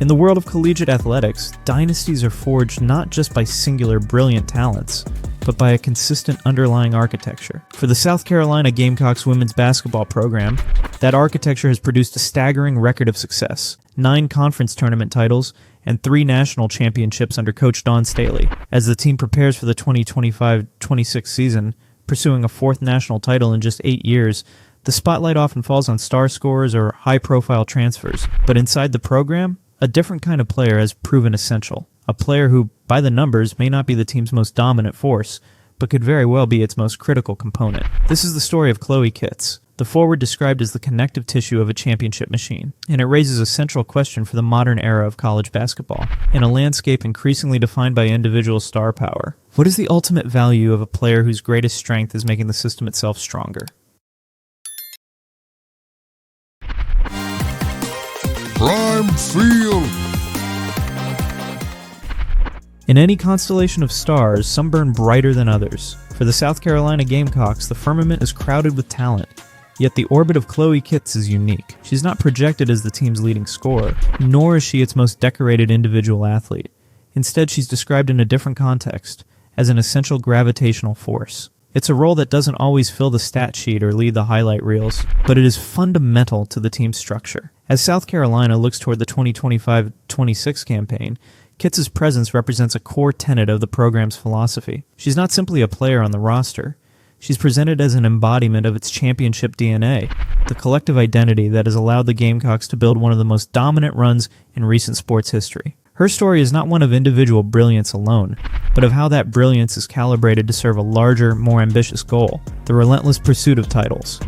In the world of collegiate athletics, dynasties are forged not just by singular brilliant talents, but by a consistent underlying architecture. For the South Carolina Gamecocks women's basketball program, that architecture has produced a staggering record of success: 9 conference tournament titles and 3 national championships under coach Dawn Staley. As the team prepares for the 2025-26 season, pursuing a 4th national title in just 8 years, the spotlight often falls on star scorers or high-profile transfers. But inside the program, a different kind of player has proven essential. A player who, by the numbers, may not be the team's most dominant force, but could very well be its most critical component. This is the story of Chloe Kitts, the forward described as the connective tissue of a championship machine, and it raises a central question for the modern era of college basketball. In a landscape increasingly defined by individual star power, what is the ultimate value of a player whose greatest strength is making the system itself stronger? Prime Field! In any constellation of stars, some burn brighter than others. For the South Carolina Gamecocks, the firmament is crowded with talent, yet the orbit of Chloe Kitts is unique. She's not projected as the team's leading scorer, nor is she its most decorated individual athlete. Instead, she's described in a different context, as an essential gravitational force. It's a role that doesn't always fill the stat sheet or lead the highlight reels, but it is fundamental to the team's structure. As South Carolina looks toward the 2025-26 campaign, Kitts' presence represents a core tenet of the program's philosophy. She's not simply a player on the roster. She's presented as an embodiment of its championship DNA, the collective identity that has allowed the Gamecocks to build one of the most dominant runs in recent sports history. Her story is not one of individual brilliance alone, but of how that brilliance is calibrated to serve a larger, more ambitious goal: the relentless pursuit of titles.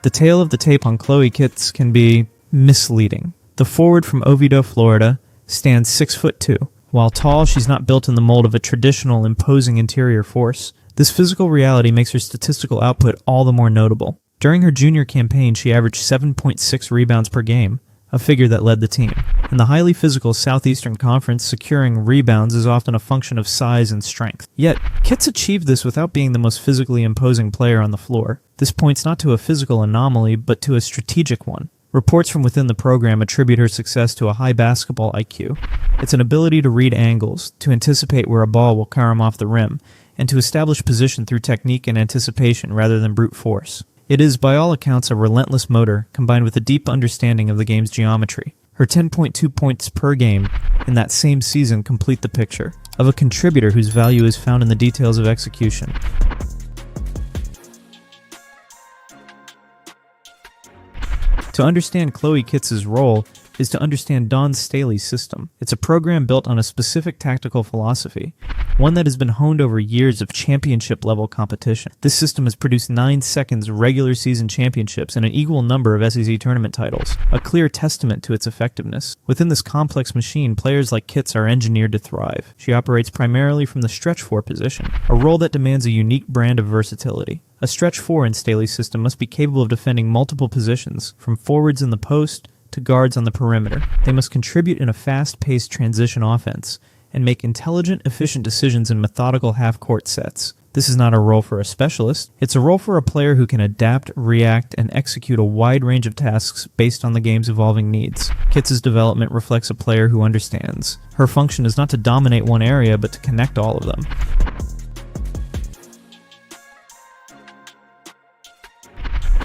The tale of the tape on Chloe Kitts can be misleading. The forward from Oviedo, Florida, stands 6'2". While tall, she's not built in the mold of a traditional, imposing interior force. This physical reality makes her statistical output all the more notable. During her junior campaign, she averaged 7.6 rebounds per game, a figure that led the team. In the highly physical Southeastern Conference, securing rebounds is often a function of size and strength. Yet, Kitts achieved this without being the most physically imposing player on the floor. This points not to a physical anomaly, but to a strategic one. Reports from within the program attribute her success to a high basketball IQ. It's an ability to read angles, to anticipate where a ball will carom off the rim, and to establish position through technique and anticipation rather than brute force. It is, by all accounts, a relentless motor, combined with a deep understanding of the game's geometry. Her 10.2 points per game in that same season complete the picture of a contributor whose value is found in the details of execution. To understand Chloe Kitts' role is to understand Dawn Staley's system. It's a program built on a specific tactical philosophy, one that has been honed over years of championship-level competition. This system has produced 9 seconds regular season championships and an equal number of SEC tournament titles, a clear testament to its effectiveness. Within this complex machine, players like Kitts are engineered to thrive. She operates primarily from the stretch 4 position, a role that demands a unique brand of versatility. A stretch 4 in Staley's system must be capable of defending multiple positions, from forwards in the post to guards on the perimeter. They must contribute in a fast-paced transition offense and make intelligent, efficient decisions in methodical half-court sets. This is not a role for a specialist. It's a role for a player who can adapt, react, and execute a wide range of tasks based on the game's evolving needs. Kitts' development reflects a player who understands. Her function is not to dominate one area, but to connect all of them.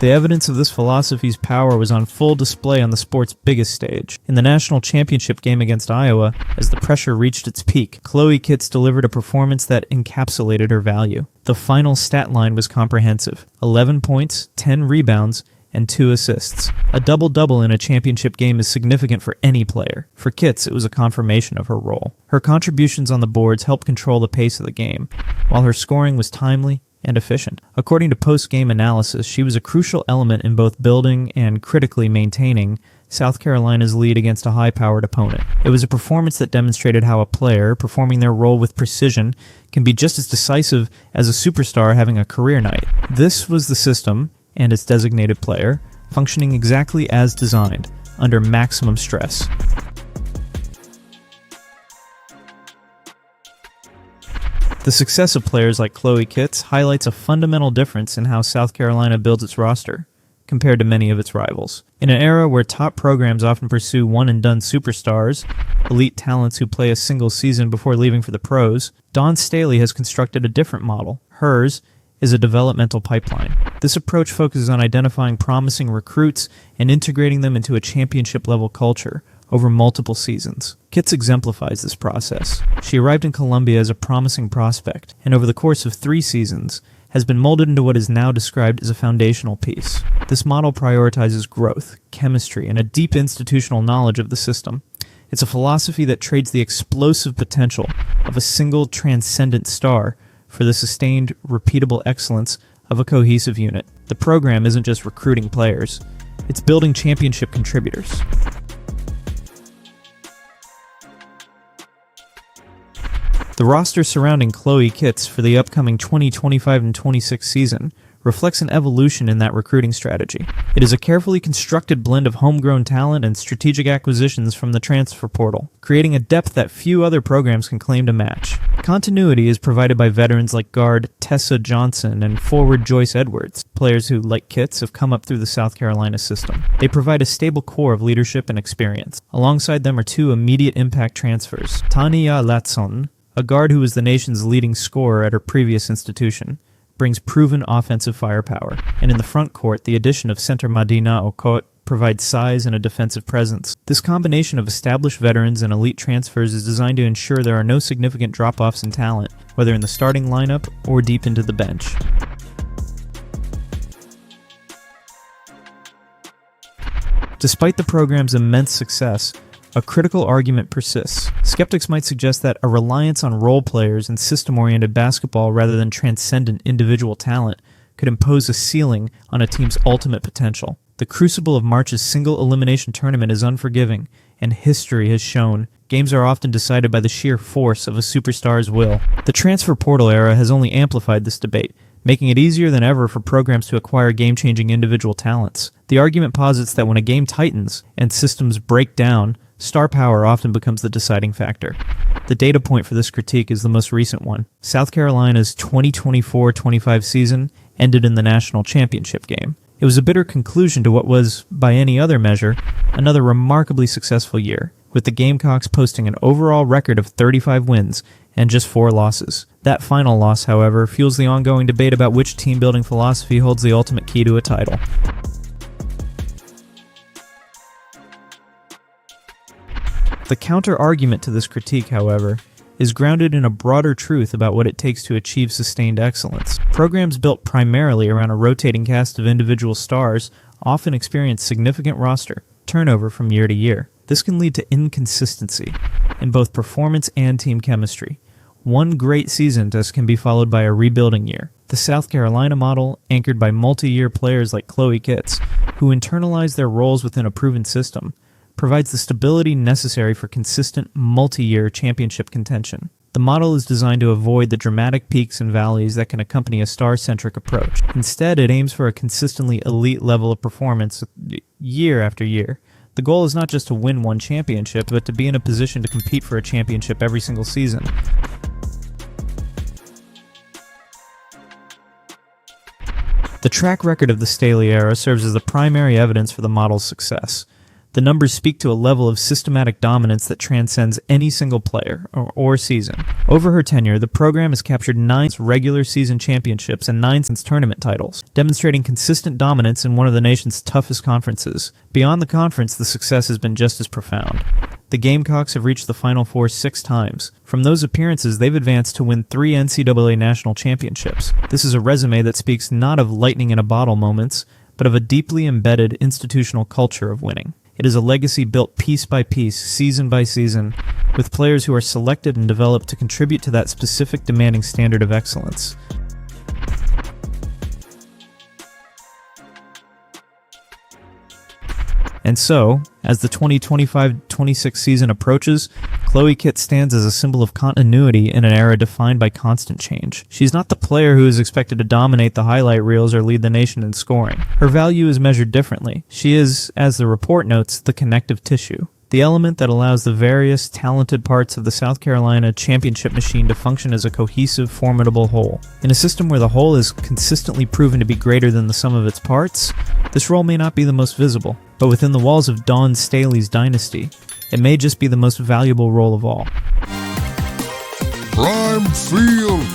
The evidence of this philosophy's power was on full display on the sport's biggest stage. In the national championship game against Iowa, as the pressure reached its peak, Chloe Kitts delivered a performance that encapsulated her value. The final stat line was comprehensive: 11 points, 10 rebounds, and 2 assists. A double-double in a championship game is significant for any player. For Kitts, it was a confirmation of her role. Her contributions on the boards helped control the pace of the game, while her scoring was timely and efficient. According to post-game analysis, she was a crucial element in both building and critically maintaining South Carolina's lead against a high-powered opponent. It was a performance that demonstrated how a player, performing their role with precision, can be just as decisive as a superstar having a career night. This was the system, and its designated player, functioning exactly as designed, under maximum stress. The success of players like Chloe Kitts highlights a fundamental difference in how South Carolina builds its roster. compared to many of its rivals. In an era where top programs often pursue one-and-done superstars, elite talents who play a single season before leaving for the pros, Dawn Staley has constructed a different model. Hers is a developmental pipeline. This approach focuses on identifying promising recruits and integrating them into a championship-level culture over multiple seasons. Kitts exemplifies this process. She arrived in Columbia as a promising prospect, and over the course of 3 seasons, has been molded into what is now described as a foundational piece. This model prioritizes growth, chemistry, and a deep institutional knowledge of the system. It's a philosophy that trades the explosive potential of a single transcendent star for the sustained, repeatable excellence of a cohesive unit. The program isn't just recruiting players, it's building championship contributors. The roster surrounding Chloe Kitts for the upcoming 2025 and 26 season reflects an evolution in that recruiting strategy. It is a carefully constructed blend of homegrown talent and strategic acquisitions from the transfer portal, creating a depth that few other programs can claim to match. Continuity is provided by veterans like guard Tessa Johnson and forward Joyce Edwards, players who, like Kitts, have come up through the South Carolina system. They provide a stable core of leadership and experience. Alongside them are 2 immediate impact transfers. Tania Latson, a guard who was the nation's leading scorer at her previous institution, brings proven offensive firepower, and in the front court, the addition of center Madina Okot provides size and a defensive presence. This combination of established veterans and elite transfers is designed to ensure there are no significant drop-offs in talent, whether in the starting lineup or deep into the bench. Despite the program's immense success, a critical argument persists. Skeptics might suggest that a reliance on role players and system-oriented basketball rather than transcendent individual talent could impose a ceiling on a team's ultimate potential. The crucible of March's single elimination tournament is unforgiving, and history has shown games are often decided by the sheer force of a superstar's will. The transfer portal era has only amplified this debate, making it easier than ever for programs to acquire game-changing individual talents. The argument posits that when a game tightens and systems break down, star power often becomes the deciding factor. The data point for this critique is the most recent one. South Carolina's 2024-25 season ended in the national championship game. It was a bitter conclusion to what was, by any other measure, another remarkably successful year, with the Gamecocks posting an overall record of 35 wins and just 4 losses. That final loss, however, fuels the ongoing debate about which team-building philosophy holds the ultimate key to a title. The counter-argument to this critique, however, is grounded in a broader truth about what it takes to achieve sustained excellence. Programs built primarily around a rotating cast of individual stars often experience significant roster turnover from year to year. This can lead to inconsistency in both performance and team chemistry. One great season just can be followed by a rebuilding year. The South Carolina model, anchored by multi-year players like Chloe Kitts, who internalize their roles within a proven system, provides the stability necessary for consistent, multi-year championship contention. The model is designed to avoid the dramatic peaks and valleys that can accompany a star-centric approach. Instead, it aims for a consistently elite level of performance year after year. The goal is not just to win one championship, but to be in a position to compete for a championship every single season. The track record of the Staley era serves as the primary evidence for the model's success. The numbers speak to a level of systematic dominance that transcends any single player or season. Over her tenure, the program has captured 9 regular season championships and 9 tournament titles, demonstrating consistent dominance in one of the nation's toughest conferences. Beyond the conference, the success has been just as profound. The Gamecocks have reached the Final Four 6 times. From those appearances, they've advanced to win 3 NCAA national championships. This is a resume that speaks not of lightning-in-a-bottle moments, but of a deeply embedded institutional culture of winning. It is a legacy built piece by piece, season by season, with players who are selected and developed to contribute to that specific demanding standard of excellence. And so, as the 2025-26 season approaches, Chloe Kitts stands as a symbol of continuity in an era defined by constant change. She's not the player who is expected to dominate the highlight reels or lead the nation in scoring. Her value is measured differently. She is, as the report notes, the connective tissue. the element that allows the various talented parts of the South Carolina championship machine to function as a cohesive, formidable whole. In a system where the whole is consistently proven to be greater than the sum of its parts, this role may not be the most visible, but within the walls of Dawn Staley's dynasty, it may just be the most valuable role of all. Prime Field.